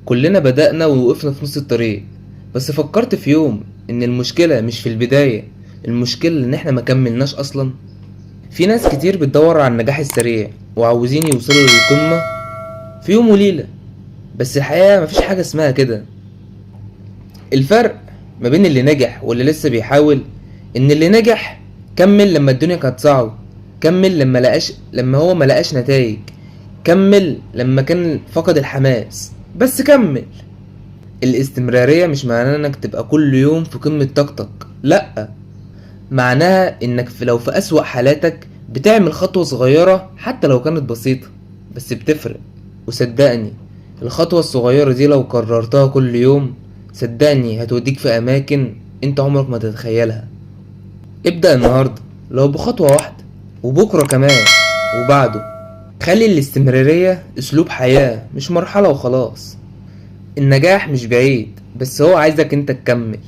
كلنا بدأنا ووقفنا في نص الطريق. بس فكرت في يوم ان المشكلة مش في البداية، المشكلة ان احنا ما كملناش اصلا. في ناس كتير بتدور على النجاح السريع وعاوزين يوصلوا للقمة في يوم وليلة، بس الحقيقة مفيش حاجة اسمها كده. الفرق ما بين اللي نجح واللي لسه بيحاول ان اللي نجح كمل لما الدنيا كانت صعبة، كمل لما هو ملقاش نتائج، كمل لما كان فقد الحماس، بس كمل. الاستمرارية مش معناها انك تبقى كل يوم في قمة طاقتك، لأ، معناها انك لو في أسوأ حالاتك بتعمل خطوة صغيرة حتى لو كانت بسيطة، بس بتفرق. وصدقني الخطوة الصغيرة دي لو كررتها كل يوم، صدقني هتوديك في أماكن انت عمرك ما تتخيلها. ابدأ النهاردة لو بخطوة واحدة، وبكرة كمان، وبعده. خلي الاستمرارية اسلوب حياة مش مرحلة وخلاص. النجاح مش بعيد، بس هو عايزك انت تكمل.